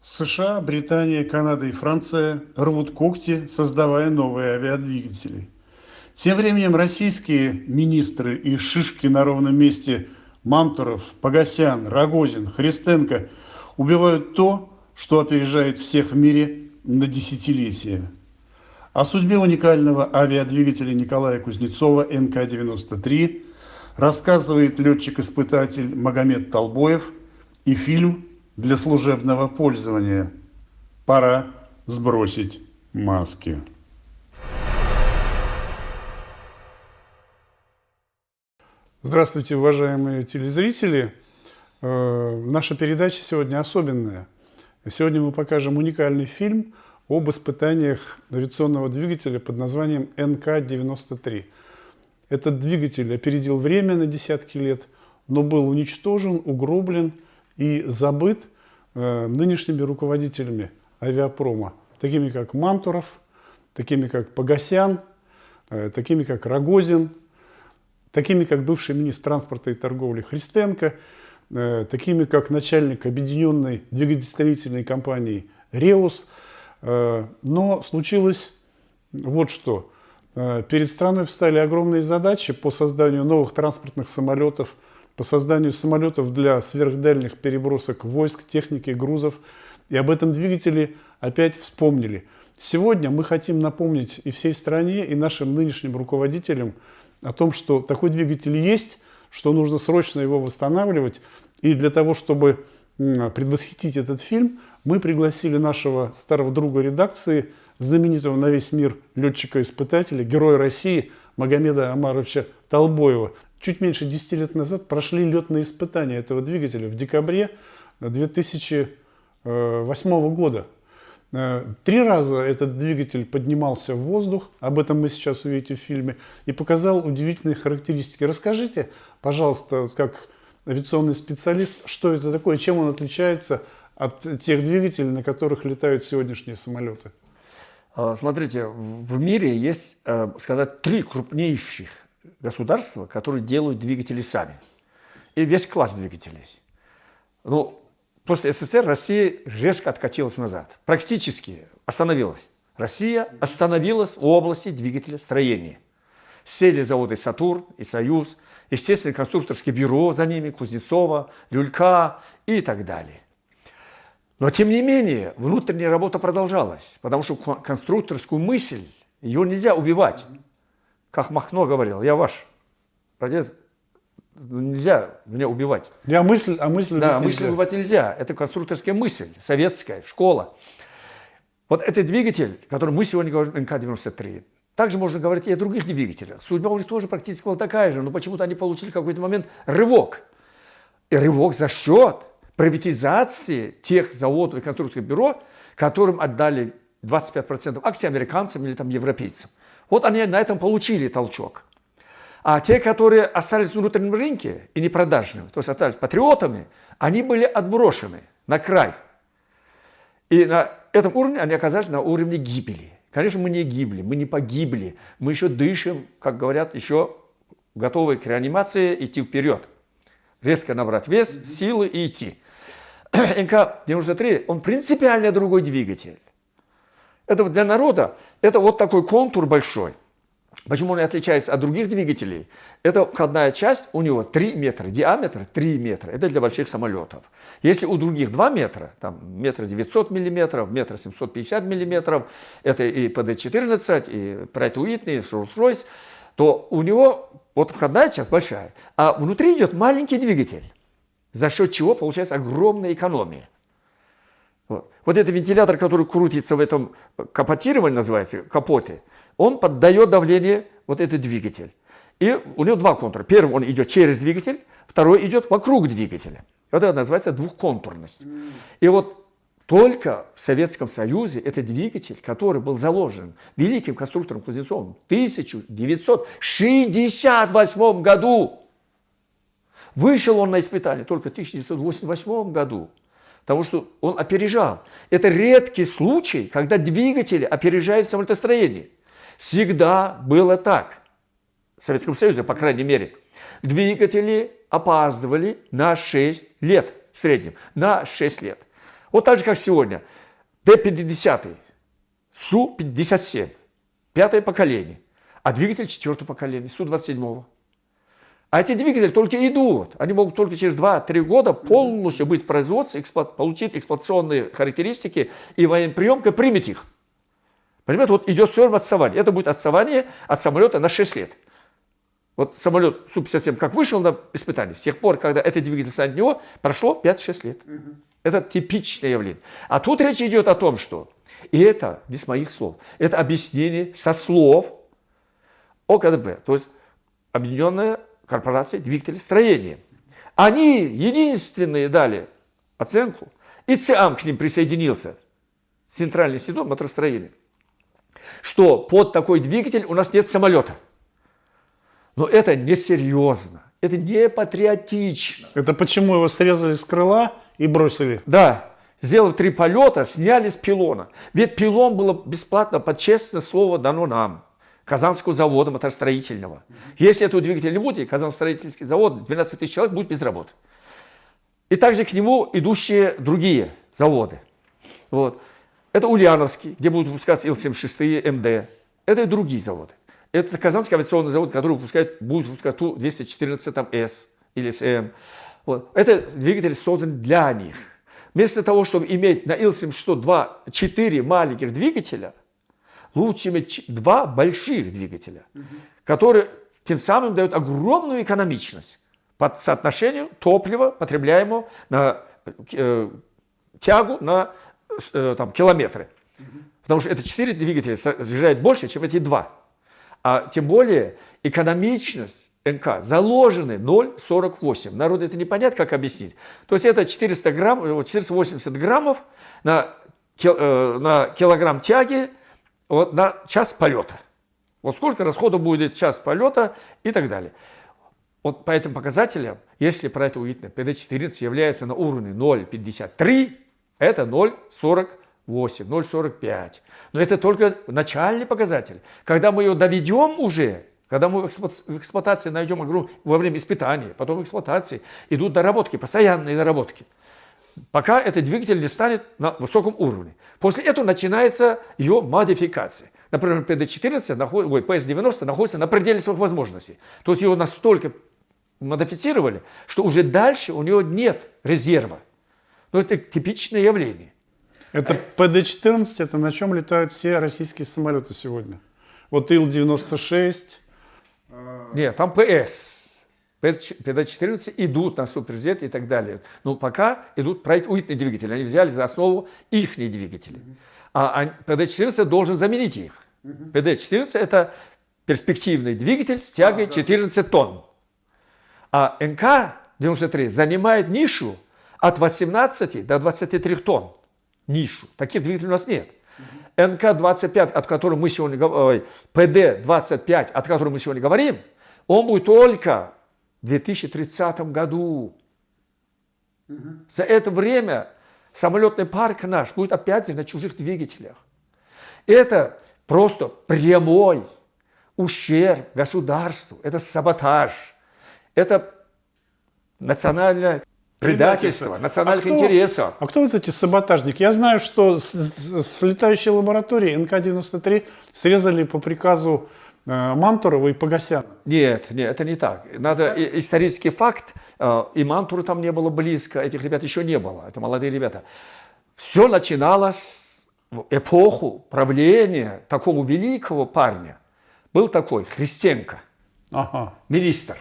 США, Британия, Канада и Франция рвут когти, создавая новые авиадвигатели. Тем временем российские министры и шишки на ровном месте Мантуров, Погосян, Рогозин, Христенко убивают то, что опережает всех в мире на десятилетия. О судьбе уникального авиадвигателя Николая Кузнецова НК-93 рассказывает летчик-испытатель Магомед Толбоев и фильм для служебного пользования. Пора сбросить маски. Здравствуйте, уважаемые телезрители. Наша передача сегодня особенная. Сегодня мы покажем уникальный фильм об испытаниях авиационного двигателя под названием НК-93. Этот двигатель опередил время на десятки лет, но был уничтожен, угроблен и забыт нынешними руководителями авиапрома, такими как Мантуров, такими как Погосян, такими как Рогозин, такими как бывший министр транспорта и торговли Христенко, такими как начальник объединенной двигателестроительной компании «Реус». Но случилось вот что. Перед страной встали огромные задачи по созданию новых транспортных самолетов, по созданию самолетов для сверхдальних перебросок войск, техники, грузов. И об этом двигателе опять вспомнили. Сегодня мы хотим напомнить и всей стране, и нашим нынешним руководителям о том, что такой двигатель есть, что нужно срочно его восстанавливать. И для того, чтобы предвосхитить этот фильм, мы пригласили нашего старого друга редакции, знаменитого на весь мир летчика-испытателя, героя России Магомеда Омаровича Толбоева. Чуть меньше 10 лет назад прошли летные испытания этого двигателя в декабре 2008 года. 3 раза этот двигатель поднимался в воздух, об этом мы сейчас увидите в фильме, и показал удивительные характеристики. Расскажите, пожалуйста, как авиационный специалист, что это такое, чем он отличается от тех двигателей, на которых летают сегодняшние самолеты? Смотрите, в мире есть, сказать, 3 крупнейших государства, которые делают двигатели сами. И весь класс двигателей. Ну, после СССР Россия резко откатилась назад. Практически остановилась. Россия остановилась в области двигателестроения. Сели заводы «Сатурн» и «Союз», естественно, конструкторские бюро за ними, Кузнецова, Люлька и так далее. Но, тем не менее, внутренняя работа продолжалась, потому что конструкторскую мысль, ее нельзя убивать. Как Махно говорил, я ваш отец, нельзя меня убивать. Да, мысль убивать нельзя. Это конструкторская мысль, советская, школа. Вот этот двигатель, который мы сегодня говорим, НК-93, также можно говорить и о других двигателях. Судьба у них тоже практически была такая же, но почему-то они получили в какой-то момент рывок. И рывок за счет приватизации тех заводов и конструкторских бюро, которым отдали 25% акций американцам или там европейцам. Вот они на этом получили толчок. А те, которые остались на внутреннем рынке и непродажными, то есть остались патриотами, они были отброшены на край. И на этом уровне они оказались на уровне гибели. Конечно, мы не гибли, мы не погибли, мы еще дышим, как говорят, еще готовы к реанимации идти вперед. Резко набрать вес, силы и идти. НК-93, он принципиально другой двигатель. Это для народа, это вот такой контур большой. Почему он отличается от других двигателей? Это входная часть, у него 3 метра, диаметр 3 метра. Это для больших самолетов. Если у других 2 метра, там 1,9 миллиметров, 1,750 миллиметров, это и ПД-14, и Pratt & Whitney, и Rolls-Royce, то у него вот входная часть большая, а внутри идет маленький двигатель, за счет чего получается огромная экономия. Вот этот вентилятор, который крутится в этом капотировании, называется, капоте, он поддает давление вот этот двигатель. И у него 2 контура. Первый он идет через двигатель, второй идет вокруг двигателя. Это называется двухконтурность. И вот только в Советском Союзе этот двигатель, который был заложен великим конструктором Кузнецовым в 1968 году, вышел он на испытание только в 1988 году. Потому что он опережал. Это редкий случай, когда двигатели опережают самолетостроение. Всегда было так. В Советском Союзе, по крайней мере. Двигатели опаздывали на 6 лет в среднем. На 6 лет. Вот так же, как сегодня. Т-50, Су-57, пятое поколение, а двигатель четвертого поколения, Су-27. А эти двигатели только идут. Они могут только через 2-3 года полностью быть в производстве, получить эксплуатационные характеристики, и военприемка примет их. Понимаете, вот идет все отставание. Это будет отставание от самолета на 6 лет. Вот самолет Су-57 как вышел на испытание, с тех пор, когда этот двигатель станет него, прошло 5-6 лет. Это типичное явление. А тут речь идет о том, что, и это не с моих слов, это объяснение со слов ОКДБ, то есть Объединенная корпорация двигателестроения. Они единственные дали оценку, и ЦИАМ к ним присоединился, Центральный институт моторостроения, что под такой двигатель у нас нет самолета. Но это несерьезно, это не патриотично. Это почему его срезали с крыла и бросили? Да, сделав 3 полета, сняли с пилона. Ведь пилон было бесплатно, под честное слово, дано нам, Казанского завода моторостроительного. Если этого двигателя не будет, Казанский строительный завод, 12 тысяч человек будет без работы. И также к нему идущие другие заводы. Вот. Это Ульяновский, где будут выпускаться Ил-76, МД. Это и другие заводы. Это Казанский авиационный завод, который будет выпускать Ту-214С или СМ. Вот. Это двигатель создан для них. Вместо того, чтобы иметь на Ил-76 4 маленьких двигателя, лучше иметь 2 больших двигателя, которые тем самым дают огромную экономичность по соотношению топлива, потребляемого на тягу на километры. Потому что это 4 двигателя съезжает больше, чем эти 2. А тем более экономичность НК заложены 0,48. Народу это не понятно, как объяснить. То есть это 480 граммов на килограмм тяги вот, на час полета. Вот сколько расходов будет час полета и так далее. Вот по этим показателям, если про это увидно, ПД-14 является на уровне 0,53, это 0,48, 0,45. Но это только начальный показатель. Когда мы ее доведем уже, когда мы в эксплуатации найдем во время испытаний, потом в эксплуатации, идут доработки, постоянные доработки. Пока этот двигатель не станет на высоком уровне. После этого начинается ее модификация. Например, ПД-14, ПС-90 находится на пределе своих возможностей. То есть его настолько модифицировали, что уже дальше у него нет резерва. Но это типичное явление. Это ПД-14, это на чем летают все российские самолеты сегодня? Вот Ил-96. Нет, там ПС. ПД-14 идут на суперджет и так далее. Но пока идут проектные двигатели. Они взяли за основу их двигатели. А ПД-14 должен заменить их. ПД-14 это перспективный двигатель с тягой 14 тонн. А НК-93 занимает нишу от 18 до 23 тонн. Нишу. Таких двигателей у нас нет. НК-25, от которого мы сегодня говорим, ПД-25, от которого мы сегодня говорим, он будет только в 2030 году. За это время самолетный парк наш будет опять на чужих двигателях. Это просто прямой ущерб государству. Это саботаж. Это национальное предательство национальных интересов. А кто вот эти саботажники? Я знаю, что с летающей лаборатории НК-93 срезали по приказу Мантурова и Погосяна. Нет, это не так. Надо исторический факт, и Мантура там не было близко, этих ребят еще не было, это молодые ребята. Все начиналось в эпоху правления такого великого парня. Был такой Христенко, министр.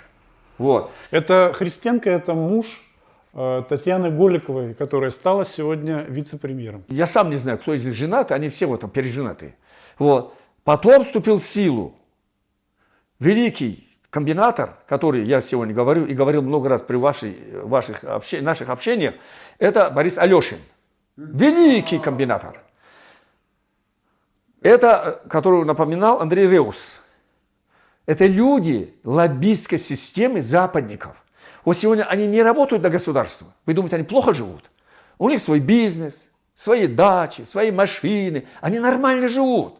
Вот. Это Христенко, это муж Татьяны Голиковой, которая стала сегодня вице-премьером. Я сам не знаю, кто из них женат, они все вот там переженаты. Вот. Потом вступил в силу великий комбинатор, который я сегодня говорю и говорил много раз при наших общениях, это Борис Алешин. Великий комбинатор. Это, который напоминал Андрей Реус. Это люди лоббистской системы западников. Вот сегодня они не работают на государство. Вы думаете, они плохо живут? У них свой бизнес, свои дачи, свои машины. Они нормально живут.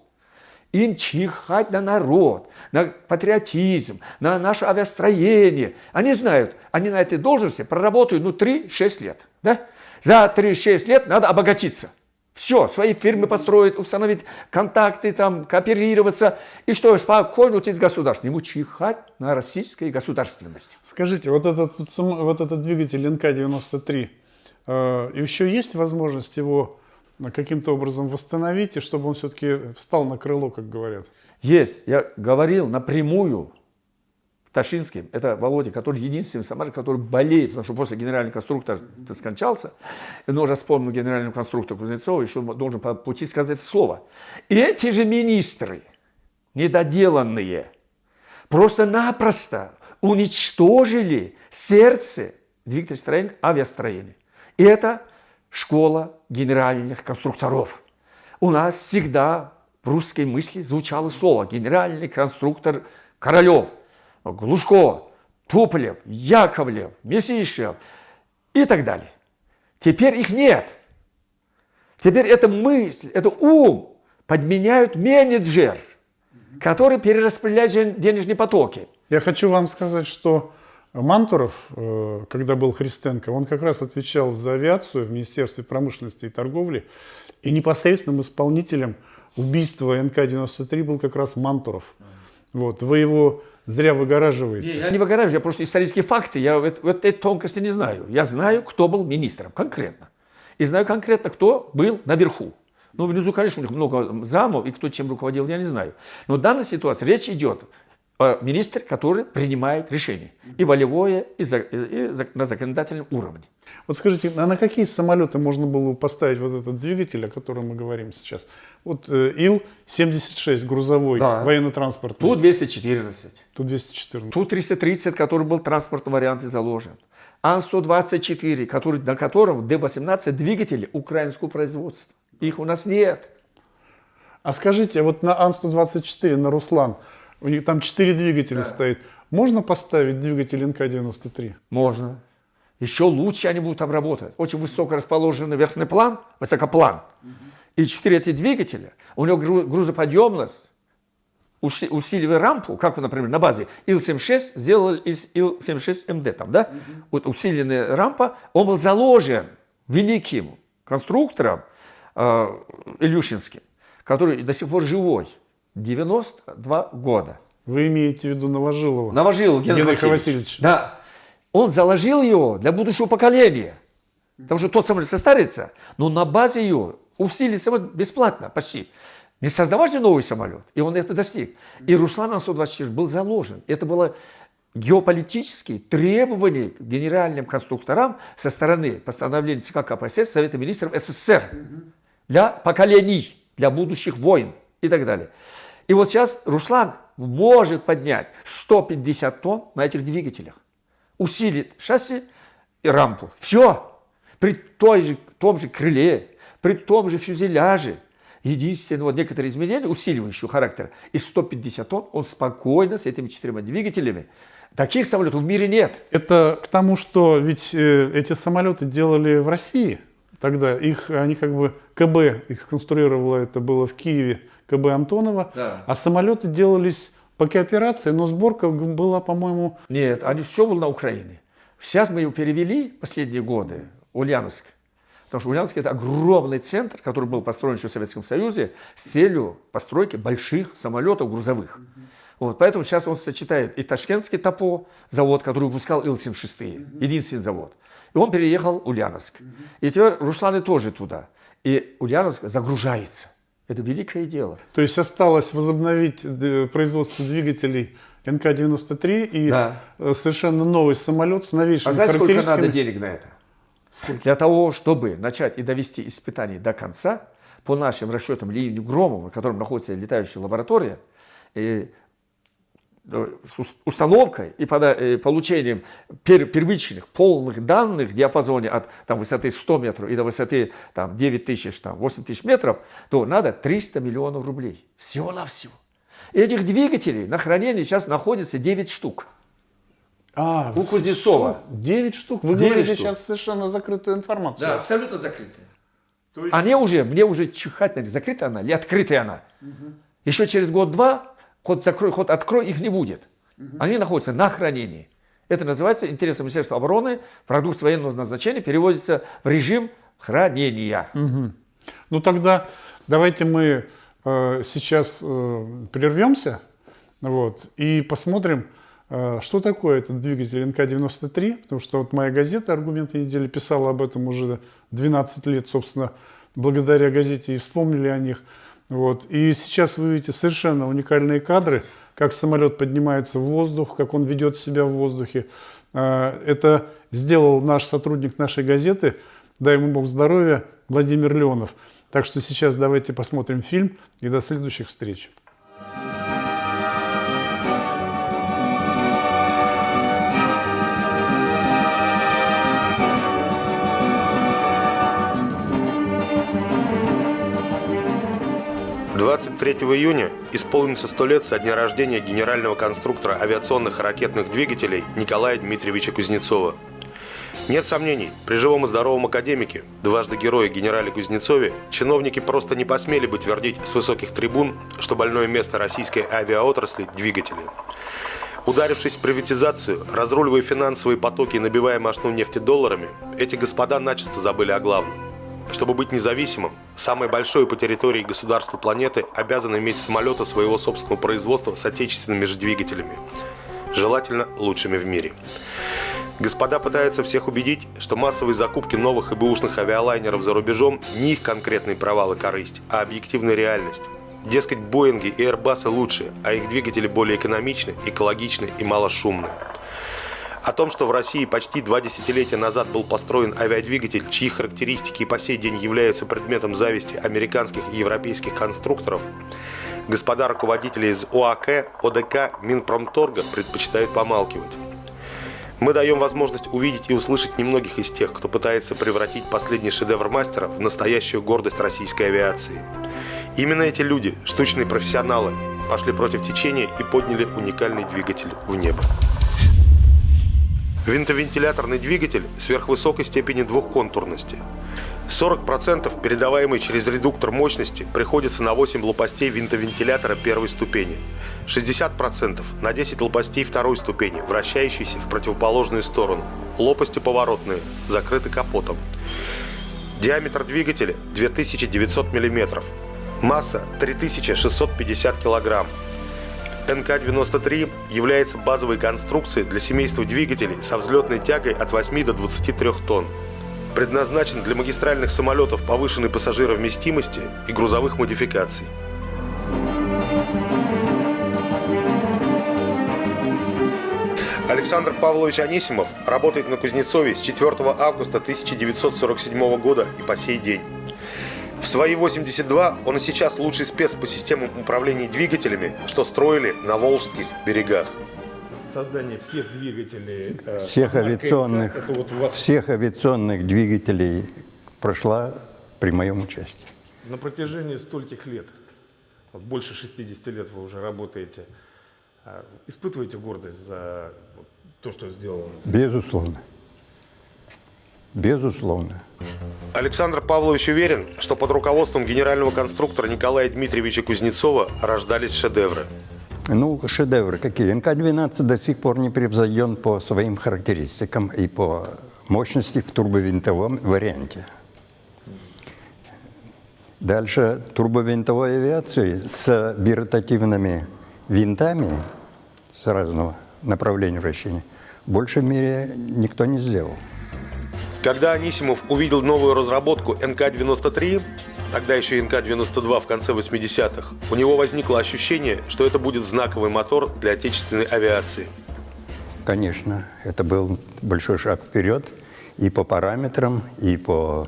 Им чихать на народ, на патриотизм, на наше авиастроение. Они знают, они на этой должности проработают 3-6 лет. Да? За 3-6 лет надо обогатиться. Все, свои фирмы построить, установить контакты, там, кооперироваться. И что, спокойно уйти из государства. Ему чихать на российской государственности. Скажите, вот этот двигатель НК-93, еще есть возможность его каким-то образом восстановить, и чтобы он все-таки встал на крыло, как говорят? Есть. Я говорил напрямую Ташинским, это Володя, который единственный самолет, который болеет, потому что после генерального конструктора скончался, но уже вспомнил генерального конструктора Кузнецова, еще должен по пути сказать это слово. И эти же министры, недоделанные, просто-напросто уничтожили сердце двигателестроения, авиастроения. И это школа генеральных конструкторов. У нас всегда в русской мысли звучало слово генеральный конструктор Королев, Глушко, Туполев, Яковлев, Месищев и так далее. Теперь их нет. Теперь эта мысль, это ум подменяют менеджер, который перераспределяет денежные потоки. Я хочу вам сказать, что Мантуров, когда был Христенко, он как раз отвечал за авиацию в Министерстве промышленности и торговли, и непосредственным исполнителем убийства НК-93 был как раз Мантуров. Вот, вы его зря выгораживаете. Я не выгораживаю, я просто исторические факты, я вот этой тонкости не знаю. Я знаю, кто был министром, конкретно. И знаю конкретно, кто был наверху. Ну, внизу, конечно, у них много замов, и кто чем руководил, я не знаю. Но в данной ситуации речь идет о министре, который принимает решения. И волевое, и на законодательном уровне. Вот скажите, а на какие самолеты можно было поставить вот этот двигатель, о котором мы говорим сейчас? Вот Ил-76 грузовой, да, военно-транспортный. Ту-214. Ту-214. Ту-330, который был в транспортном варианте заложен. Ан-124, на котором Д-18 двигатели украинского производства. Их у нас нет. А скажите, вот на Ан-124, на Руслан, у них там 4 двигателя стоит. Можно поставить двигатель НК-93? Можно. Еще лучше они будут там работать. Очень высоко расположенный верхний план, высокоплан. И 4 эти двигателя, у него грузоподъемность, усиливая рампу, как, например, на базе Ил-76 сделали из Ил-76МД, там, да? Вот усиленная рампа, он был заложен великим конструктором Илюшинским, который до сих пор живой, 92 года. Вы имеете в виду Новожилова? Новожилов Генриха Васильевича. Да. Он заложил его для будущего поколения. Потому что тот самолет состарится, но на базе ее усилить самолет бесплатно почти. Не создавать же новый самолет. И он это достиг. И Руслан Ан-124 был заложен. Это было геополитические требования к генеральным конструкторам со стороны постановления ЦК КПСС, Совета министров СССР. Для поколений, для будущих войн и так далее. И вот сейчас Руслан может поднять 150 тонн на этих двигателях. Усилит шасси и рампу. Все. При том же крыле, при том же фюзеляже. Единственное, вот некоторые изменения усиливающего характера. И 150 тонн он спокойно с этими 4 двигателями. Таких самолетов в мире нет. Это к тому, что ведь эти самолеты делали в России. Тогда они как бы КБ их сконструировало, это было в Киеве, КБ Антонова. Да. А самолеты делались по кооперации, но сборка была, по-моему... Нет, они все было на Украине. Сейчас мы его перевели последние годы, Ульяновск. Потому что Ульяновск – это огромный центр, который был построен еще в Советском Союзе с целью постройки больших самолетов грузовых. Вот, поэтому сейчас он сочетает и ташкентский ТАПО, завод, который выпускал Ил-76, единственный завод. И он переехал в Ульяновск. И теперь Русланы тоже туда. И Ульяновск загружается. Это великое дело. То есть осталось возобновить производство двигателей НК-93 и совершенно новый самолет с новейшими характеристиками. А знаете, сколько надо денег на это? Сколько? Для того, чтобы начать и довести испытания до конца, по нашим расчетам Леонида Громова, в котором находится летающая лаборатория, с установкой и получением первичных полных данных в диапазоне от высоты 100 метров и до высоты 9 тысяч, 8 тысяч метров, то надо 300 миллионов рублей. Всего-навсего. Этих двигателей на хранении сейчас находится 9 штук. У Кузнецова. 9 штук? Вы говорите сейчас совершенно закрытую информацию. Да, абсолютно закрытая. Есть... Мне уже чихать на них, закрытая она или открытая она. Еще через год-два ход закрой, ход открой, их не будет. Они находятся на хранении. Это называется интересом Министерства обороны, продукт военного назначения переводится в режим хранения. Ну тогда давайте мы сейчас прервемся вот, и посмотрим, что такое этот двигатель НК-93, потому что вот моя газета «Аргументы недели» писала об этом уже 12 лет, собственно, благодаря газете и вспомнили о них. Вот. И сейчас вы видите совершенно уникальные кадры, как самолет поднимается в воздух, как он ведет себя в воздухе. Это сделал наш сотрудник нашей газеты, дай ему Бог здоровья, Владимир Леонов. Так что сейчас давайте посмотрим фильм и до следующих встреч. Июня исполнится 100 лет со дня рождения генерального конструктора авиационных и ракетных двигателей Николая Дмитриевича Кузнецова. Нет сомнений, при живом и здоровом академике, дважды герое генерале Кузнецове, чиновники просто не посмели бы твердить с высоких трибун, что больное место российской авиаотрасли – двигатели. Ударившись в приватизацию, разруливая финансовые потоки и набивая мошну нефтедолларами, эти господа начисто забыли о главном. Чтобы быть независимым, самое большое по территории государства планеты обязано иметь самолеты своего собственного производства с отечественными же двигателями, желательно лучшими в мире. Господа пытаются всех убедить, что массовые закупки новых и бэушных авиалайнеров за рубежом не их конкретный провал и корысть, а объективная реальность. Дескать, Боинги и Airbus'ы лучше, а их двигатели более экономичны, экологичны и малошумны. О том, что в России почти 2 десятилетия назад был построен авиадвигатель, чьи характеристики и по сей день являются предметом зависти американских и европейских конструкторов, господа руководители из ОАК, ОДК, Минпромторга предпочитают помалкивать. Мы даем возможность увидеть и услышать немногих из тех, кто пытается превратить последний шедевр мастера в настоящую гордость российской авиации. Именно эти люди, штучные профессионалы, пошли против течения и подняли уникальный двигатель в небо. Винтовентиляторный двигатель сверхвысокой степени двухконтурности. 40% передаваемой через редуктор мощности приходится на 8 лопастей винтовентилятора первой ступени, 60% на 10 лопастей второй ступени, вращающиеся в противоположную сторону, лопасти поворотные, закрыты капотом. Диаметр двигателя 2900 мм, масса 3650 кг. НК-93 является базовой конструкцией для семейства двигателей со взлетной тягой от 8 до 23 тонн. Предназначен для магистральных самолетов повышенной пассажировместимости и грузовых модификаций. Александр Павлович Анисимов работает на Кузнецове с 4 августа 1947 года и по сей день. В свои 82 он и сейчас лучший спец по системам управления двигателями, что строили на Волжских берегах. Создание всех двигателей, всех авиационных, это вот у вас всех авиационных двигателей прошла при моем участии. на протяжении стольких лет, вот больше 60 лет вы уже работаете, испытываете гордость за то, что сделано? Безусловно. Безусловно. Александр Павлович уверен, что под руководством генерального конструктора Николая Дмитриевича Кузнецова рождались шедевры. Ну, шедевры какие? НК-12 до сих пор не превзойден по своим характеристикам и по мощности в турбовинтовом варианте. Дальше турбовинтовой авиации с биротативными винтами с разного направления вращения больше в мире никто не сделал. Когда Анисимов увидел новую разработку НК-93, тогда еще и НК-92 в конце 80-х, у него возникло ощущение, что это будет знаковый мотор для отечественной авиации. Конечно, это был большой шаг вперед и по параметрам, и по...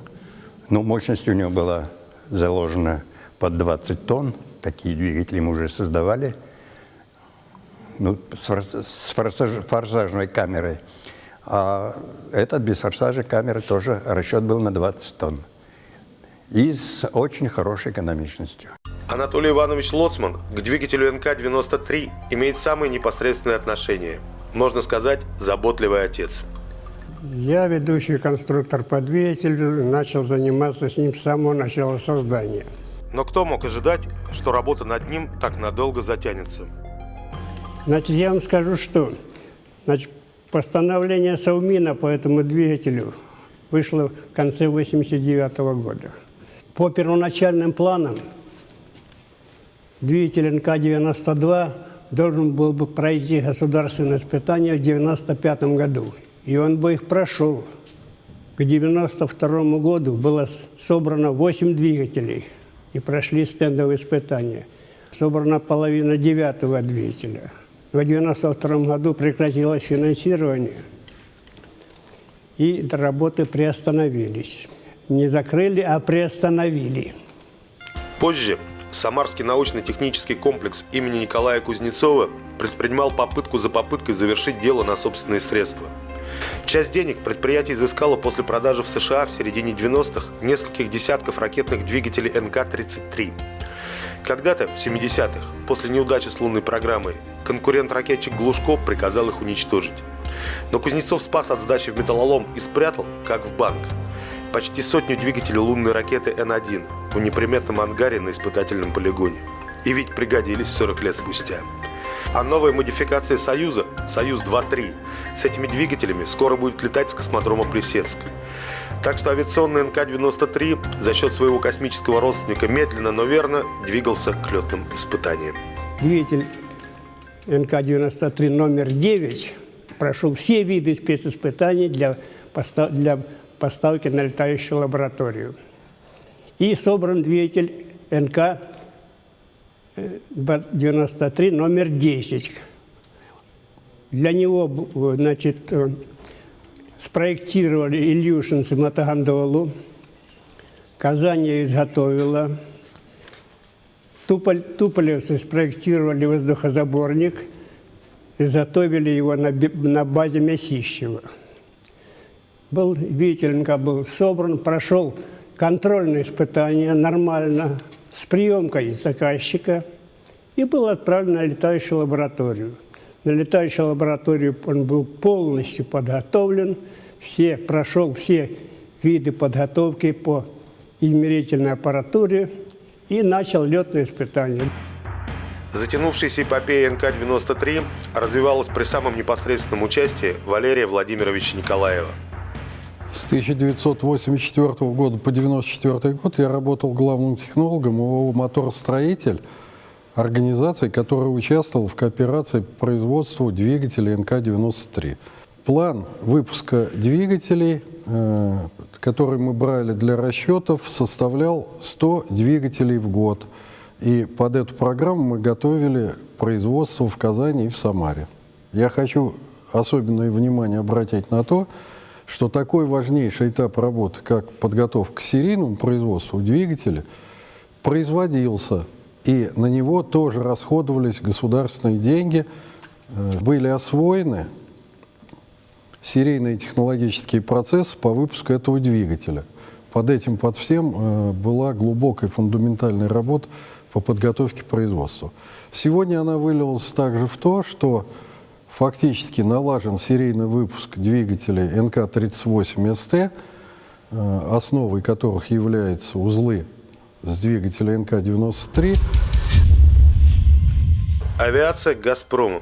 Ну, мощность у него была заложена под 20 тонн. Такие двигатели мы уже создавали. Ну, с форсажной камерой. А этот без форсажа камеры тоже расчет был на 20 тонн. И с очень хорошей экономичностью. Анатолий Иванович Лоцман к двигателю НК-93 имеет самое непосредственное отношение. Можно сказать, заботливый отец. Я, ведущий конструктор по двигателю, начал заниматься с ним с самого начала создания. Но кто мог ожидать, что работа над ним так надолго затянется? Значит, я вам скажу, что Постановление Совмина по этому двигателю вышло в конце 1989 года. По первоначальным планам двигатель НК-92 должен был бы пройти государственное испытание в 1995 году. И он бы их прошел. К 1992 году было собрано 8 двигателей и прошли стендовые испытания. Собрана половина 9-го двигателя. В 1992 году прекратилось финансирование, и работы приостановились. Не закрыли, а приостановили. Позже Самарский научно-технический комплекс имени Николая Кузнецова предпринимал попытку за попыткой завершить дело на собственные средства. Часть денег предприятие изыскало после продажи в США в середине 90-х нескольких десятков ракетных двигателей НК-33. Когда-то, в 70-х, после неудачи с лунной программой, конкурент-ракетчик Глушко приказал их уничтожить. Но Кузнецов спас от сдачи в металлолом и спрятал, как в банк, почти сотню двигателей лунной ракеты Н-1 в неприметном ангаре на испытательном полигоне. И ведь пригодились 40 лет спустя. А новая модификация «Союза» «Союз-2-3» с этими двигателями скоро будет летать с космодрома Плесецк. Так что авиационный НК-93 за счет своего космического родственника медленно, но верно двигался к летным испытаниям. Двигатель НК-93 номер 9 прошел все виды специспытаний для поставки на летающую лабораторию. И собран двигатель НК-93 номер 10. Для него, значит, спроектировали Ильюшинцы мотогондолу, Казань ее изготовила, туполевцы спроектировали воздухозаборник, изготовили его на базе Мясищева. Двигатель НК был собран, прошел контрольное испытание нормально, с приемкой заказчика, и был отправлен на летающую лабораторию. На летающую лабораторию он был полностью подготовлен, прошел все виды подготовки по измерительной аппаратуре и начал летное испытание. Затянувшаяся эпопея НК-93 развивалась при самом непосредственном участии Валерия Владимировича Николаева. С 1984 года по 1994 год я работал главным технологом ООО «Моторостроитель», организации, которая участвовала в кооперации по производству двигателей НК-93. План выпуска двигателей, который мы брали для расчетов, составлял 100 двигателей в год. И под эту программу мы готовили производство в Казани и в Самаре. Я хочу особенное внимание обратить на то, что такой важнейший этап работы, как подготовка к серийному производству двигателя, производился, и на него тоже расходовались государственные деньги, были освоены серийные технологические процессы по выпуску этого двигателя. Под всем была глубокая фундаментальная работа по подготовке к производству. Сегодня она вылилась также в то, что фактически налажен серийный выпуск двигателей НК-38СТ, основой которых являются узлы с двигателя НК-93. Авиация «Газпрома».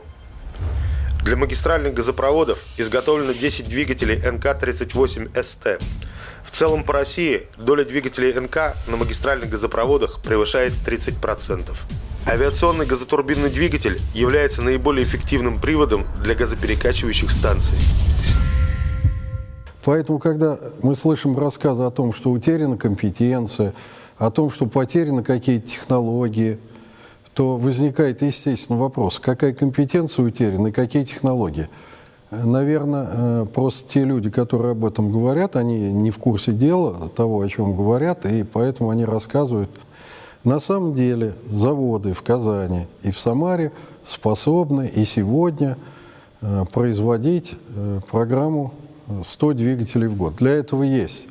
Для магистральных газопроводов изготовлено 10 двигателей НК-38СТ. В целом по России доля двигателей НК на магистральных газопроводах превышает 30%. Авиационный газотурбинный двигатель является наиболее эффективным приводом для газоперекачивающих станций. Поэтому, когда мы слышим рассказы о том, что утеряна компетенция, о том, что потеряны какие-то технологии, то возникает, естественно, вопрос, какая компетенция утеряна и какие технологии. Наверное, просто те люди, которые об этом говорят, они не в курсе дела того, о чем говорят, и поэтому они рассказывают. На самом деле заводы в Казани и в Самаре способны и сегодня производить программу 100 двигателей в год. Для этого есть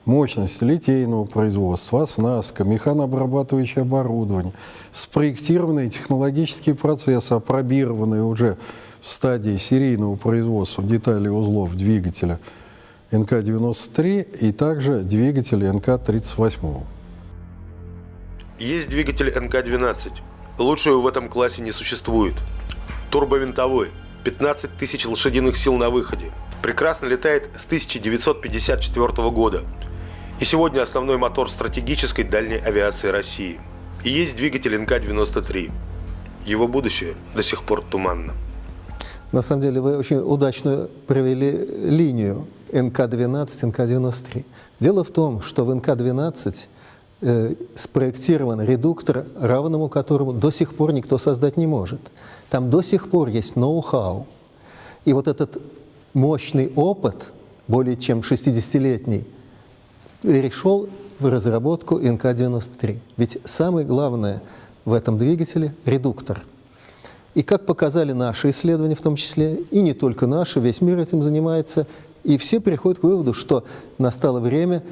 мощность литейного производства, оснастка, механообрабатывающее оборудование, спроектированные технологические процессы, апробированные уже в стадии серийного производства деталей узлов двигателя НК-93 и также двигателя НК-38. Есть двигатель НК-12. Лучшего в этом классе не существует. Турбовинтовой. 15 тысяч лошадиных сил на выходе. Прекрасно летает с 1954 года. И сегодня основной мотор стратегической дальней авиации России. И есть двигатель НК-93. Его будущее до сих пор туманно. На самом деле вы очень удачно провели линию НК-12, НК-93. Дело в том, что в НК-12 спроектирован редуктор, равному которому до сих пор никто создать не может. Там до сих пор есть ноу-хау. И вот этот мощный опыт, более чем 60-летний, перешел в разработку НК-93. Ведь самое главное в этом двигателе – редуктор. И как показали наши исследования в том числе, и не только наши, весь мир этим занимается, и все приходят к выводу, что настало время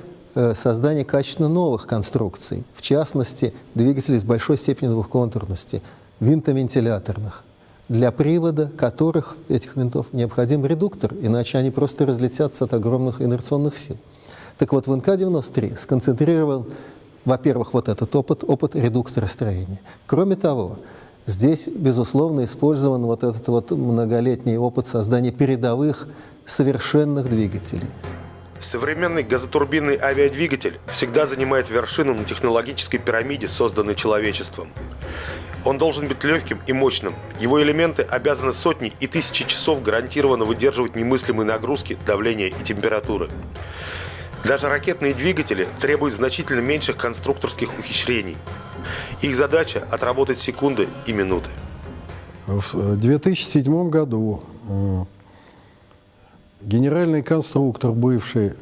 создания качественно новых конструкций, в частности, двигателей с большой степенью двухконтурности, винтовентиляторных, для привода которых, этих винтов, необходим редуктор, иначе они просто разлетятся от огромных инерционных сил. Так вот, в НК-93 сконцентрирован, во-первых, вот этот опыт редукторостроения. Кроме того, здесь, безусловно, использован вот этот вот многолетний опыт создания передовых совершенных двигателей. Современный газотурбинный авиадвигатель всегда занимает вершину на технологической пирамиде, созданной человечеством. Он должен быть легким и мощным. Его элементы обязаны сотни и тысячи часов гарантированно выдерживать немыслимые нагрузки, давления и температуры. Даже ракетные двигатели требуют значительно меньших конструкторских ухищрений. Их задача – отработать секунды и минуты. В 2007 году генеральный конструктор, бывший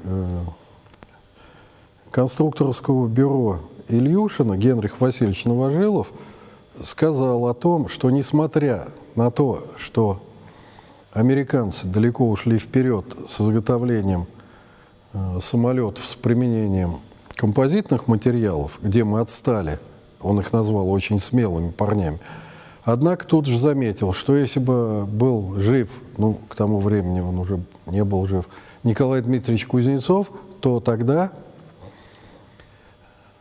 конструкторского бюро Ильюшина, Генрих Васильевич Новожилов, сказал о том, что несмотря на то, что американцы далеко ушли вперед с изготовлением самолетов с применением композитных материалов, где мы отстали, он их назвал очень смелыми парнями, однако тут же заметил, что если бы был жив, ну, к тому времени он уже не был жив, Николай Дмитриевич Кузнецов, то тогда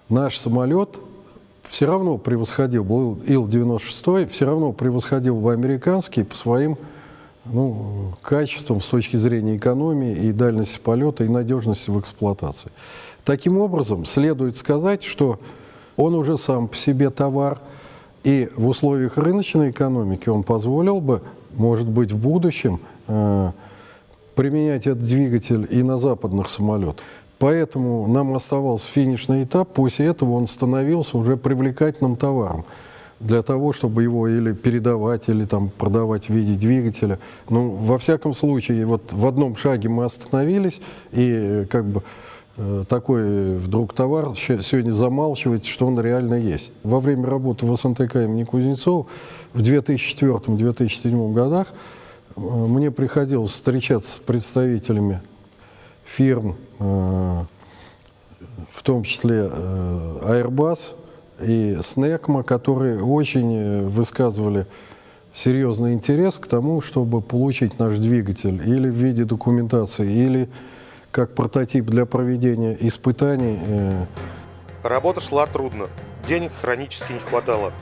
наш самолет все равно превосходил, был Ил-96, все равно превосходил бы американский по своим качествам с точки зрения экономии и дальности полета, и надежности в эксплуатации. Таким образом, следует сказать, что он уже сам по себе товар, и в условиях рыночной экономики он позволил бы, может быть, в будущем применять этот двигатель и на западных самолетах. Поэтому нам оставался финишный этап, после этого он становился уже привлекательным товаром для того, чтобы его или передавать, или там продавать в виде двигателя. Ну, во всяком случае, вот в одном шаге мы остановились, и как бы такой вдруг товар сегодня замалчивает, что он реально есть. Во время работы в СНТК имени Кузнецова в 2004-2007 годах мне приходилось встречаться с представителями фирм, в том числе Airbus и Снекма, которые очень высказывали серьезный интерес к тому, чтобы получить наш двигатель или в виде документации, или как прототип для проведения испытаний. Работа шла трудно, денег хронически не хватало.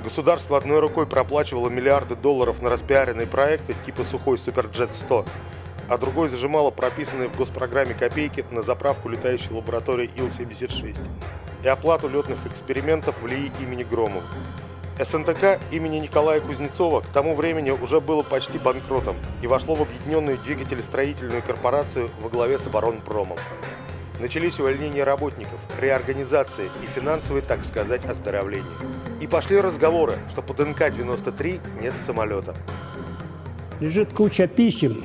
Государство одной рукой проплачивало миллиарды долларов на распиаренные проекты типа «Сухой Суперджет-100», а другой зажимало прописанные в госпрограмме копейки на заправку летающей лаборатории Ил-76 и оплату летных экспериментов в ЛИИ имени Громова. СНТК имени Николая Кузнецова к тому времени уже было почти банкротом и вошло в объединенную двигателестроительную корпорацию во главе с Оборонпромом. Начались увольнения работников, реорганизация и финансовое, так сказать, оздоровление. И пошли разговоры, что под НК-93 нет самолета. Лежит куча писем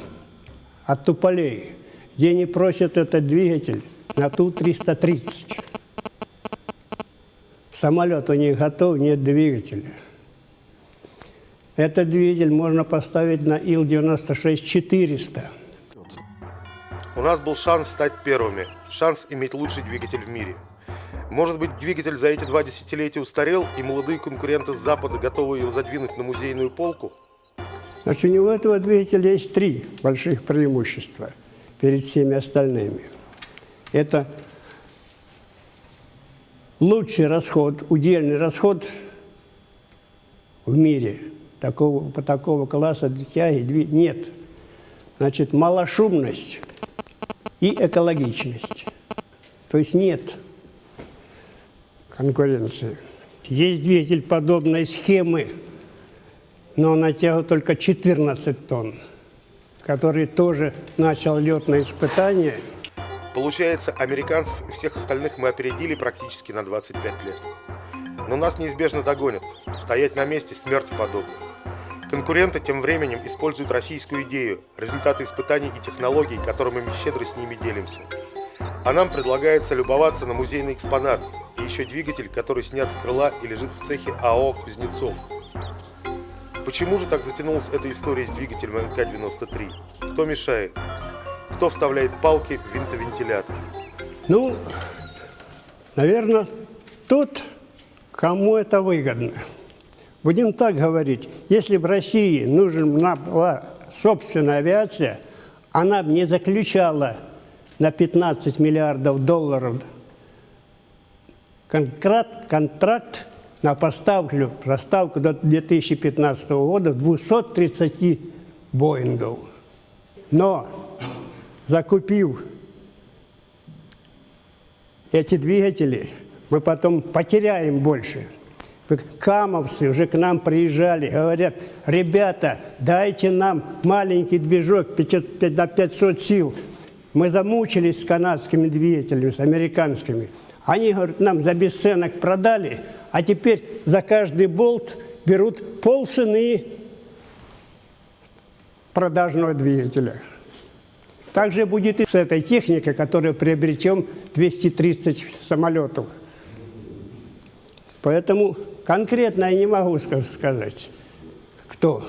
от Туполей, где они просят этот двигатель на Ту-330. Самолет у них готов, нет двигателя. Этот двигатель можно поставить на Ил-96-400. У нас был шанс стать первыми, шанс иметь лучший двигатель в мире. Может быть, двигатель за эти 2 десятилетия устарел, и молодые конкуренты с Запада готовы его задвинуть на музейную полку? Значит, у него этого двигателя есть 3 больших преимущества перед всеми остальными. Это лучший расход, удельный расход в мире такого класса тяги нет. Значит, малошумность и экологичность. То есть нет конкуренции. Есть двигатель подобной схемы, но на тягу только 14 тонн, который тоже начал летное испытание. Получается, американцев и всех остальных мы опередили практически на 25 лет. Но нас неизбежно догонят. Стоять на месте смерти подобно. Конкуренты тем временем используют российскую идею, результаты испытаний и технологий, которыми мы щедро с ними делимся. А нам предлагается любоваться на музейный экспонат и еще двигатель, который снят с крыла и лежит в цехе АО «Кузнецов». Почему же так затянулась эта история с двигателем НК-93? Кто мешает? Кто вставляет палки в винтовентилятор? Ну, наверное, тот, кому это выгодно. Будем так говорить, если бы России нужна была собственная авиация, она бы не заключала на 15 миллиардов долларов контракт на поставку до 2015 года 230 Боингов. Но, закупив эти двигатели, мы потом потеряем больше. Камовцы уже к нам приезжали, говорят: ребята, дайте нам маленький движок на 500 сил. Мы замучились с канадскими двигателями, с американскими. Они, говорят, нам за бесценок продали, а теперь за каждый болт берут полцены продажного двигателя. Так же будет и с этой техникой, которую приобретем 230 самолетов. Поэтому конкретно я не могу сказать, кто.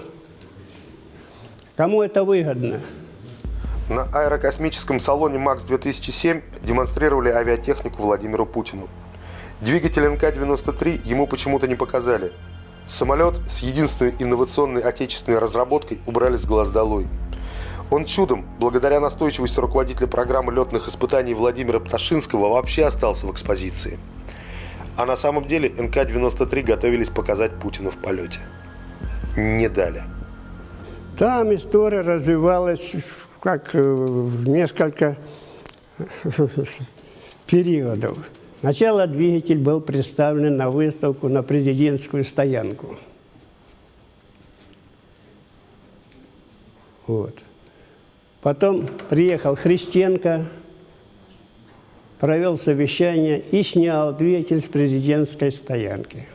Кому это выгодно. На аэрокосмическом салоне МАКС-2007 демонстрировали авиатехнику Владимиру Путину. Двигатель НК-93 ему почему-то не показали. Самолет с единственной инновационной отечественной разработкой убрали с глаз долой. Он чудом, благодаря настойчивости руководителя программы летных испытаний Владимира Пташинского, вообще остался в экспозиции. А на самом деле НК-93 готовились показать Путину в полете. Не дали. Там история развивалась как в несколько периодов. Сначала двигатель был представлен на выставку на президентскую стоянку. Вот. Потом приехал Христенко, провел совещание и снял двигатель с президентской стоянки.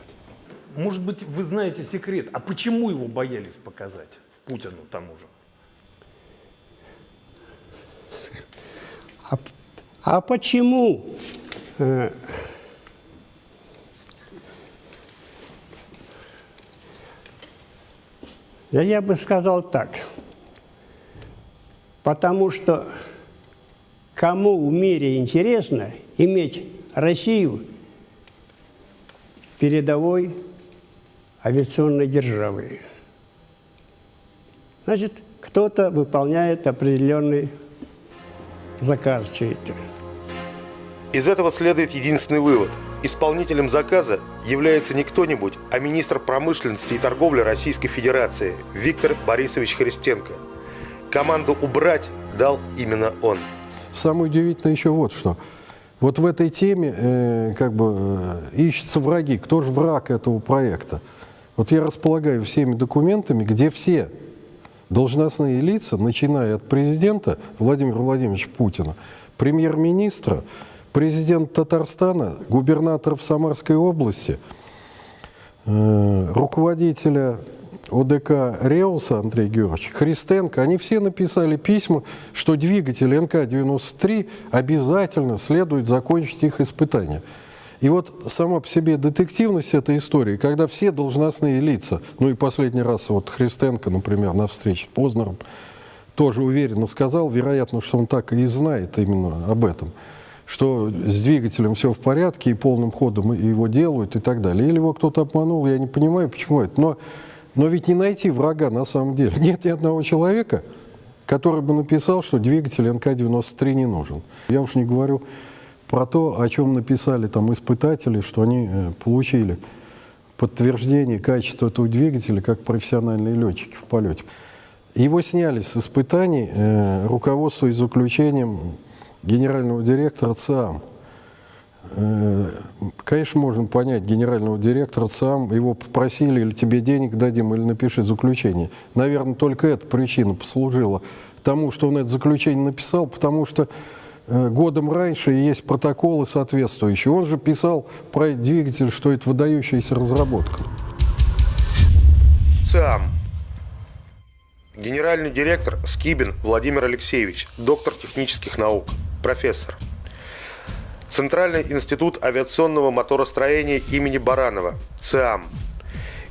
Может быть, вы знаете секрет, а почему его боялись показать Путину тому же? А почему? Я бы сказал так. Потому что кому в мире интересно иметь Россию передовой авиационной державой? Значит, кто-то выполняет определенный заказ чей-то. Из этого следует единственный вывод. Исполнителем заказа является не кто-нибудь, а министр промышленности и торговли Российской Федерации Виктор Борисович Христенко. Команду убрать дал именно он. Самое удивительное еще вот что. Вот в этой теме ищутся враги. Кто же враг этого проекта? Вот я располагаю всеми документами, где все должностные лица, начиная от президента Владимира Владимировича Путина, премьер-министра, президента Татарстана, губернатора в Самарской области, руководителя ОДК Реуса Андрея Георгиевича, Христенко, они все написали письма, что двигатель НК-93 обязательно следует закончить их испытания. И вот сама по себе детективность этой истории, когда все должностные лица, ну и последний раз вот Христенко, например, на встрече с Познером, тоже уверенно сказал, вероятно, что он так и знает именно об этом, что с двигателем все в порядке и полным ходом его делают и так далее. Или его кто-то обманул, я не понимаю, почему это. Но ведь не найти врага на самом деле. Нет ни одного человека, который бы написал, что двигатель НК-93 не нужен. Я уж не говорю про то, о чем написали там испытатели, что они получили подтверждение качества этого двигателя как профессиональные летчики в полете. Его сняли с испытаний, руководствуясь заключением генерального директора ЦИАМ. Конечно, можно понять генерального директора ЦИАМ, его попросили, или тебе денег дадим, или напиши заключение. Наверное, только эта причина послужила тому, что он это заключение написал, потому что годом раньше есть протоколы соответствующие. Он же писал про этот двигатель, что это выдающаяся разработка. ЦИАМ. Генеральный директор Скибин Владимир Алексеевич, доктор технических наук, профессор. Центральный институт авиационного моторостроения имени Баранова, ЦИАМ.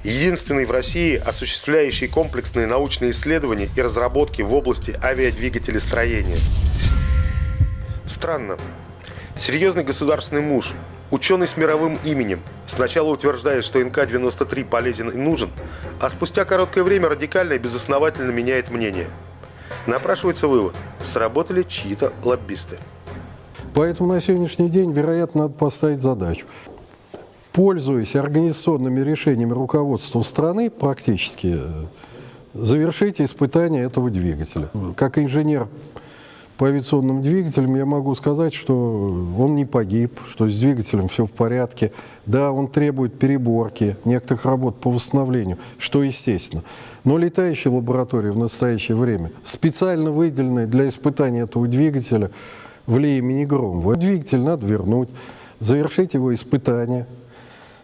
Единственный в России, осуществляющий комплексные научные исследования и разработки в области авиадвигателестроения. Странно. Серьезный государственный муж, ученый с мировым именем, сначала утверждает, что НК-93 полезен и нужен, а спустя короткое время радикально и безосновательно меняет мнение. Напрашивается вывод – сработали чьи-то лоббисты. Поэтому на сегодняшний день, вероятно, надо поставить задачу. Пользуясь организационными решениями руководства страны, практически завершить испытание этого двигателя. Как инженер по авиационным двигателям я могу сказать, что он не погиб, что с двигателем все в порядке. Да, он требует переборки, некоторых работ по восстановлению, что естественно. Но летающая лаборатория в настоящее время, специально выделенная для испытания этого двигателя в ЛИ имени Громова, двигатель надо вернуть, завершить его испытание,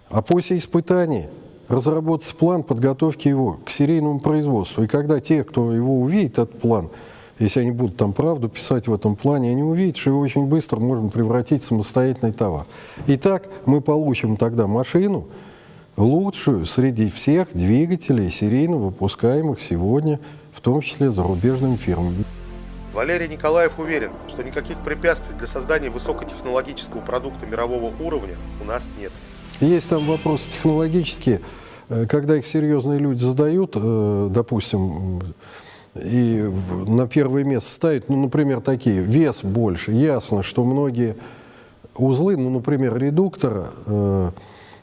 а после испытания разработать план подготовки его к серийному производству. И когда те, кто его увидит, этот план, если они будут там правду писать в этом плане, они увидят, что его очень быстро можно превратить в самостоятельный товар. Итак, мы получим тогда машину, лучшую среди всех двигателей серийно выпускаемых сегодня, в том числе зарубежными фирмами. Валерий Николаев уверен, что никаких препятствий для создания высокотехнологического продукта мирового уровня у нас нет. Есть там вопросы технологические, когда их серьезные люди задают, допустим, и на первое место ставят, ну, например, такие, вес больше. Ясно, что многие узлы, ну, например, редуктора,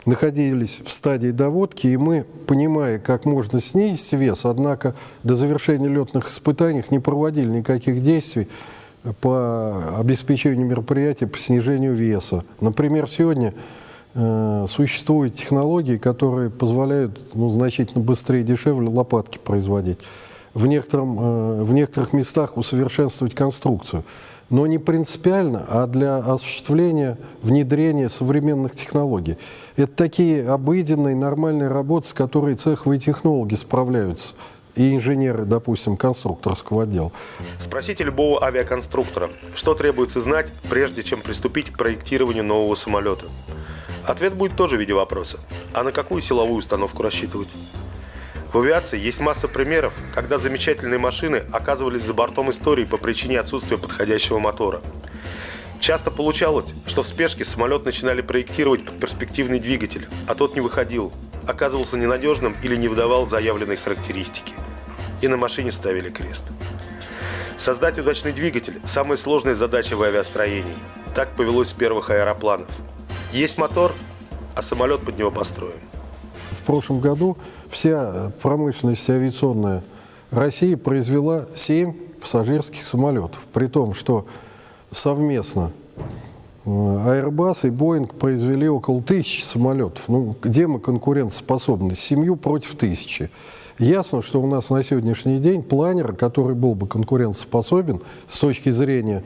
находились в стадии доводки, и мы, понимая, как можно снизить вес, однако до завершения летных испытаний не проводили никаких действий по обеспечению мероприятий по снижению веса. Например, сегодня существуют технологии, которые позволяют значительно быстрее и дешевле лопатки производить. В некоторых местах усовершенствовать конструкцию. Но не принципиально, а для осуществления внедрения современных технологий. Это такие обыденные, нормальные работы, с которыми цеховые технологи справляются. И инженеры, допустим, конструкторского отдела. Спросите любого авиаконструктора, что требуется знать, прежде чем приступить к проектированию нового самолета. Ответ будет тоже в виде вопроса. А на какую силовую установку рассчитывать? В авиации есть масса примеров, когда замечательные машины оказывались за бортом истории по причине отсутствия подходящего мотора. Часто получалось, что в спешке самолет начинали проектировать под перспективный двигатель, а тот не выходил, оказывался ненадежным или не выдавал заявленной характеристики. И на машине ставили крест. Создать удачный двигатель – самая сложная задача в авиастроении. Так повелось с первых аэропланов. Есть мотор, а самолет под него построен. В прошлом году вся промышленность авиационная России произвела 7 пассажирских самолетов, при том, что совместно Airbus и Boeing произвели около 1000 самолетов. Ну, где мы конкурентоспособны? С 7 против 1000. Ясно, что у нас на сегодняшний день планера, который был бы конкурентоспособен с точки зрения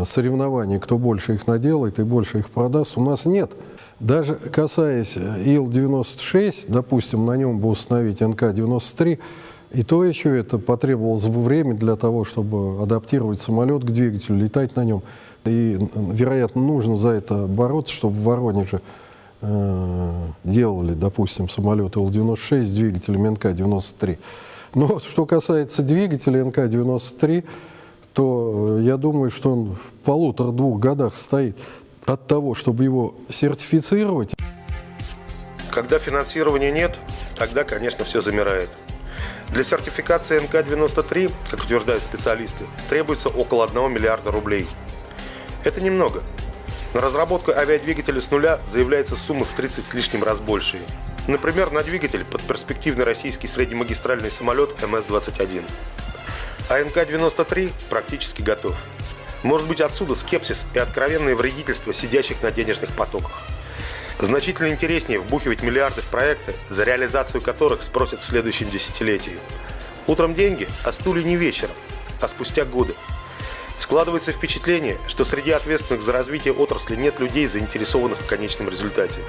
соревнований, кто больше их наделает и больше их продаст, у нас нет. Даже касаясь Ил-96, допустим, на нем бы установить НК-93, и то еще это потребовалось бы время для того, чтобы адаптировать самолет к двигателю, летать на нем. И, вероятно, нужно за это бороться, чтобы в Воронеже делали, допустим, самолет Ил-96 с двигателем НК-93. Но вот, что касается двигателя НК-93, то я думаю, что он в 1,5-2 годах стоит от того, чтобы его сертифицировать. Когда финансирования нет, тогда, конечно, все замирает. Для сертификации НК-93, как утверждают специалисты, требуется около 1 миллиарда рублей. Это немного. На разработку авиадвигателя с нуля заявляется сумма в 30 с лишним раз большей. Например, на двигатель под перспективный российский среднемагистральный самолет МС-21. А НК-93 практически готов. Может быть, отсюда скепсис и откровенное вредительство сидящих на денежных потоках. Значительно интереснее вбухивать миллиарды в проекты, за реализацию которых спросят в следующем десятилетии. Утром деньги, а стулья не вечером, а спустя годы. Складывается впечатление, что среди ответственных за развитие отрасли нет людей, заинтересованных в конечном результате.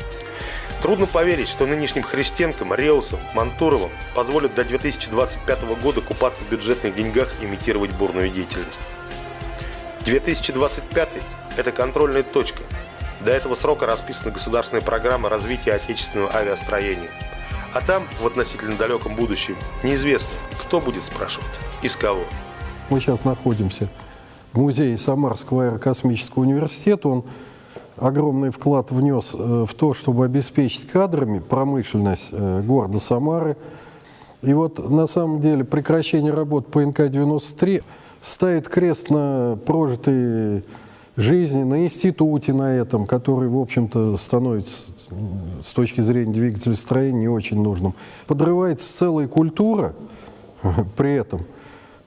Трудно поверить, что нынешним Христенкам, Реусам, Мантуровым позволят до 2025 года купаться в бюджетных деньгах и имитировать бурную деятельность. 2025 – это контрольная точка. До этого срока расписана государственная программа развития отечественного авиастроения. А там, в относительно далеком будущем, неизвестно, кто будет спрашивать и с кого. Мы сейчас находимся в музее Самарского аэрокосмического университета. Он огромный вклад внес в то, чтобы обеспечить кадрами промышленность города Самары. И вот на самом деле прекращение работ по НК-93 ставит крест на прожитой жизни, на институте на этом, который, в общем-то, становится с точки зрения двигателестроения не очень нужным. Подрывается целая культура при этом.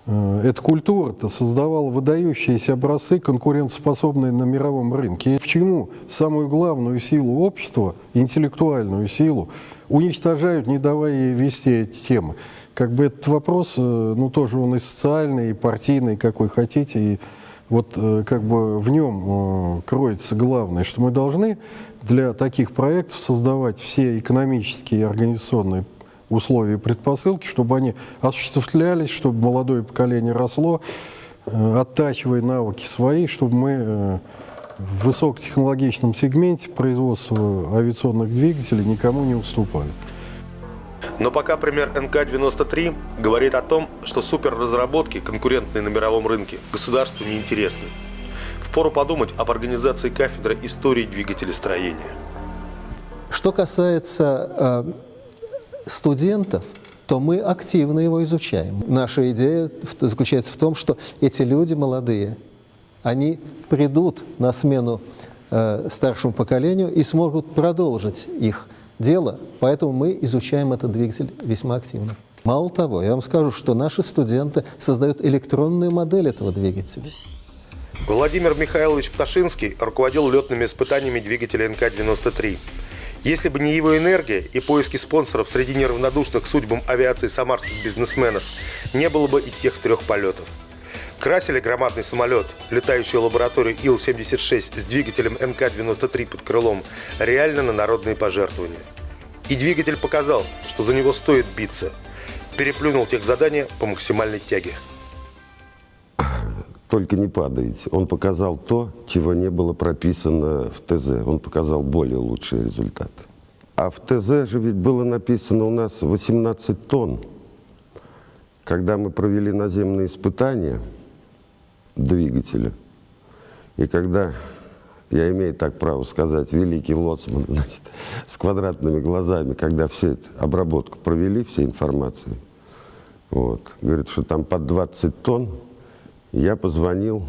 Эта культура-то создавала выдающиеся образцы, конкурентоспособные на мировом рынке. И почему самую главную силу общества, интеллектуальную силу, уничтожают, не давая ей вести эти темы? Как бы этот вопрос, ну, тоже он и социальный, и партийный, какой хотите, и вот как бы в нем кроется главное, что мы должны для таких проектов создавать все экономические и организационные условия и предпосылки, чтобы они осуществлялись, чтобы молодое поколение росло, оттачивая навыки свои, чтобы мы в высокотехнологичном сегменте производства авиационных двигателей никому не уступали. Но пока пример НК-93 говорит о том, что суперразработки, конкурентные на мировом рынке, государству не интересны. Впору подумать об организации кафедры истории двигателестроения. Что касается студентов, то мы активно его изучаем. Наша идея заключается в том, что эти люди молодые, они придут на смену старшему поколению и смогут продолжить их дело, поэтому мы изучаем этот двигатель весьма активно. Мало того, я вам скажу, что наши студенты создают электронную модель этого двигателя. Владимир Михайлович Пташинский руководил летными испытаниями двигателя НК-93. Если бы не его энергия и поиски спонсоров среди неравнодушных к судьбам авиации самарских бизнесменов, не было бы и тех 3 полетов. Красили громадный самолет, летающую лабораторию Ил-76 с двигателем НК-93 под крылом, реально на народные пожертвования. И двигатель показал, что за него стоит биться. Переплюнул техзадание по максимальной тяге. Только не падайте. Он показал то, чего не было прописано в ТЗ. Он показал более лучший результат. А в ТЗ же ведь было написано у нас 18 тонн. Когда мы провели наземные испытания двигателя, и когда, я имею так право сказать, великий лоцман, значит, с квадратными глазами, когда всю эту обработку провели, всей информации, вот, говорит, что там под 20 тонн, я позвонил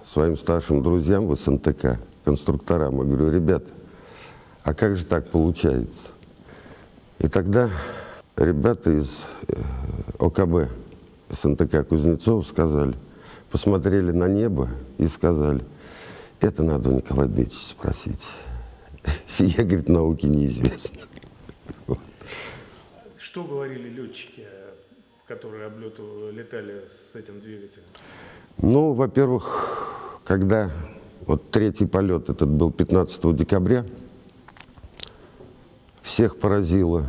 своим старшим друзьям в СНТК, конструкторам, и говорю: ребята, а как же так получается? И тогда ребята из ОКБ СНТК Кузнецова сказали, посмотрели на небо и сказали: это надо у Николая Дмитриевича спросить. Сие, говорит, науке неизвестно. Что говорили летчики, которые об лету летали с этим двигателем? Ну, во-первых, когда вот 3-й полет этот был 15 декабря, всех поразило,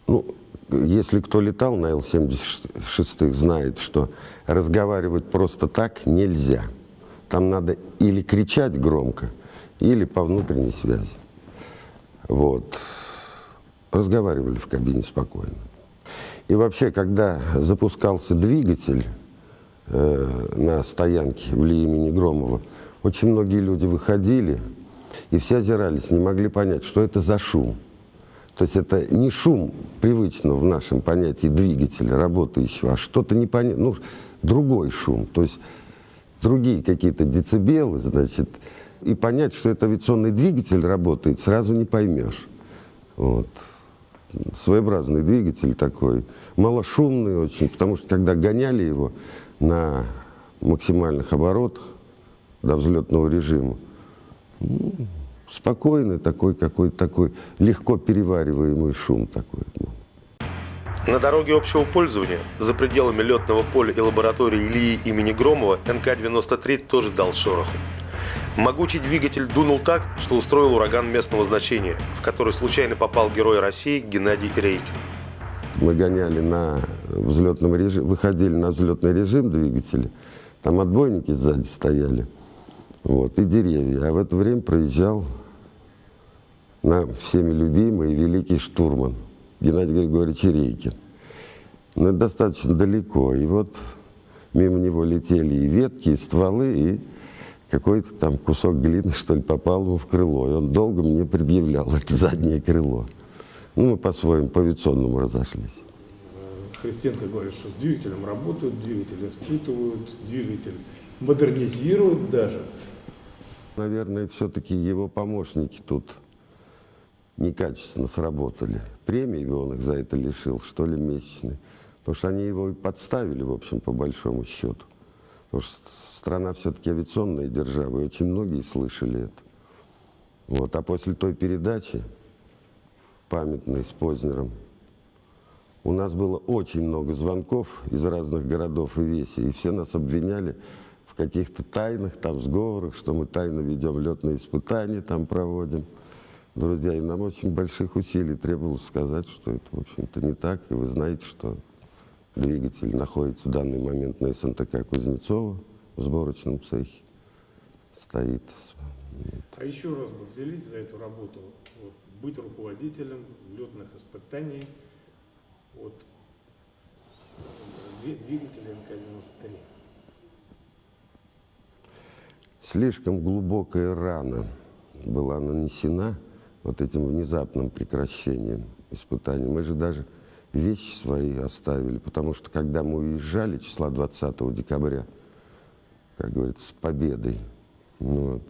ну, если кто летал на Ил-76, знает, что разговаривать просто так нельзя. Там надо или кричать громко, или по внутренней связи. Вот. Разговаривали в кабине спокойно. И вообще, когда запускался двигатель на стоянке в Ли имени Громова, очень многие люди выходили и все озирались, не могли понять, что это за шум. То есть это не шум привычного в нашем понятии двигателя работающего, а что-то непонятное, ну, другой шум. То есть другие какие-то децибелы, значит, И понять, что это авиационный двигатель работает, сразу не поймешь. Вот. Своеобразный двигатель такой, малошумный очень, потому что когда гоняли его на максимальных оборотах до взлетного режима, спокойный такой, какой-то такой легко перевариваемый шум такой. На дороге общего пользования, за пределами летного поля и лаборатории Ильи имени Громова, НК-93 тоже дал шороху. Могучий двигатель дунул так, что устроил ураган местного значения, в который случайно попал герой России Геннадий Рейкин. Мы гоняли на взлетном режиме, выходили на взлетный режим двигателя, там отбойники сзади стояли, вот, и деревья. А в это время проезжал нам всеми любимый и великий штурман Геннадий Григорьевич Рейкин. Но это достаточно далеко. И вот мимо него летели и ветки, и стволы, и какой-то там кусок глины, что ли, попал ему в крыло. И он долго мне предъявлял это заднее крыло. Ну, мы по-своему, по авиационному разошлись. Христенко говорит, что с двигателем работают, двигатель испытывают, двигатель модернизируют даже. Наверное, все-таки его помощники тут некачественно сработали. Премии он их за это лишил, что ли, месячной. Потому что они его и подставили, в общем, по большому счету. Потому что страна все-таки авиационная держава, и очень многие слышали это. Вот. А после той передачи, памятной с Познером, у нас было очень много звонков из разных городов и весей, и все нас обвиняли в каких-то тайных там сговорах, что мы тайно ведем летные испытания, там проводим. Друзья, и нам очень больших усилий требовалось сказать, что это, в общем-то, не так. И вы знаете, что двигатель находится в данный момент на СНТК Кузнецова в сборочном цехе. Стоит. А еще раз бы взялись за эту работу, вот, быть руководителем летных испытаний от двигателя НК-93. Слишком глубокая рана была нанесена вот этим внезапным прекращением испытаний. Мы же даже вещи свои оставили, потому что когда мы уезжали числа 20 декабря, как говорится, с победой, вот,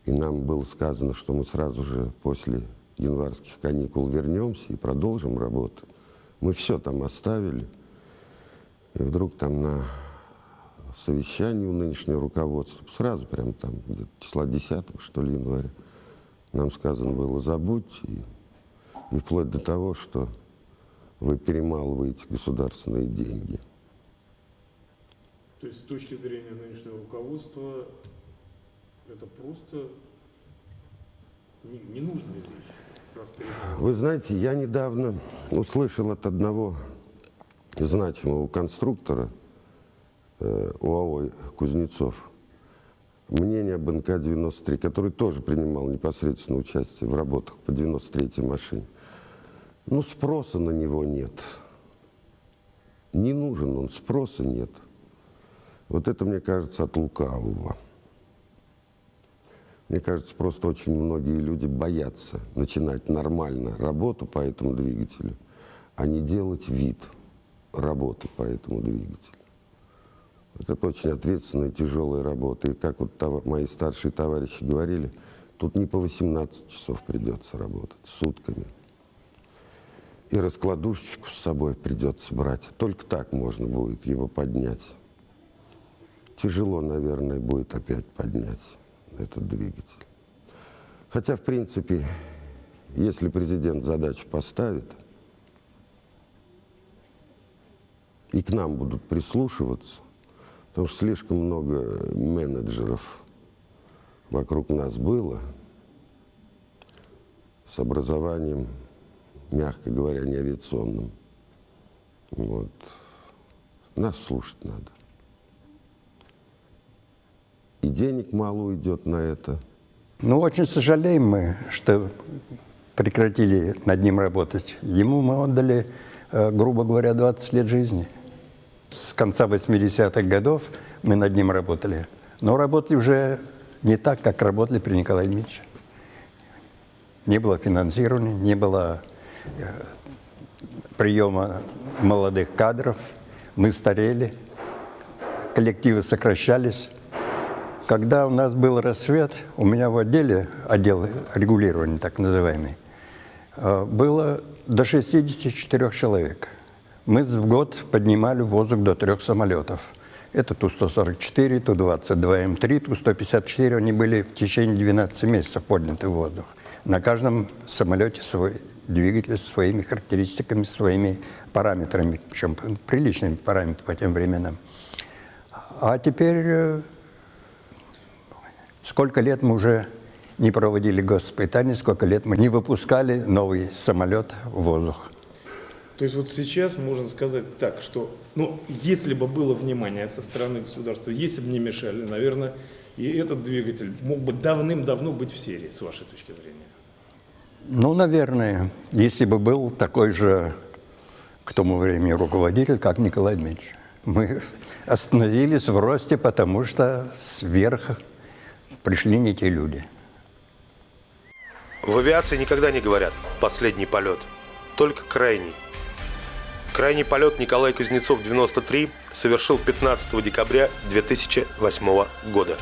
и нам было сказано, что мы сразу же после январских каникул вернемся и продолжим работу, мы все там оставили. И вдруг там на совещании у нынешнего руководства, сразу прям там где-то числа 10, что ли, января, нам сказано было: забудьте, и вплоть до того, что вы перемалываете государственные деньги. То есть с точки зрения нынешнего руководства это просто ненужная вещь. Вы знаете, я недавно услышал от одного значимого конструктора УАО «Кузнецов» мнение об НК-93, который тоже принимал непосредственное участие в работах по 93-й машине. Ну, спроса на него нет. Не нужен он, спроса нет. Вот это, мне кажется, от лукавого. Мне кажется, просто очень многие люди боятся начинать нормально работу по этому двигателю, а не делать вид работы по этому двигателю. Это очень ответственная, тяжелая работа. И как вот мои старшие товарищи говорили, тут не по 18 часов придется работать, сутками. И раскладушечку с собой придется брать. Только так можно будет его поднять. Тяжело, наверное, будет опять поднять этот двигатель. Хотя, в принципе, если президент задачу поставит, и к нам будут прислушиваться, потому что слишком много менеджеров вокруг нас было с образованием, мягко говоря, не авиационным. Вот. Нас слушать надо. И денег мало уйдет на это. Ну, очень сожалеем мы, что прекратили над ним работать. Ему мы отдали, грубо говоря, 20 лет жизни. С конца 80-х годов мы над ним работали. Но работали уже не так, как работали при Николае Ильиче. Не было финансирования, не было приема молодых кадров. Мы старели, коллективы сокращались. Когда у нас был рассвет, у меня в отделе, отдел регулирования так называемый, было до 64 человек. Мы в год поднимали в воздух до 3 самолетов. Это Ту-144, Ту-22М3, Ту-154. Они были в течение 12 месяцев подняты в воздух. На каждом самолете свой двигатель со своими характеристиками, своими параметрами, причем приличными параметрами по тем временам. А теперь сколько лет мы уже не проводили госпитание, сколько лет мы не выпускали новый самолет в воздух. То есть вот сейчас можно сказать так, что, ну, если бы было внимание со стороны государства, если бы не мешали, наверное, и этот двигатель мог бы давным-давно быть в серии, с вашей точки зрения. Ну, наверное, если бы был такой же к тому времени руководитель, как Николай Дмитриевич. Мы остановились в росте, потому что сверх пришли не те люди. В авиации никогда не говорят «последний полет», только крайний. Крайний полет Николай Кузнецов-93 совершил 15 декабря 2008 года.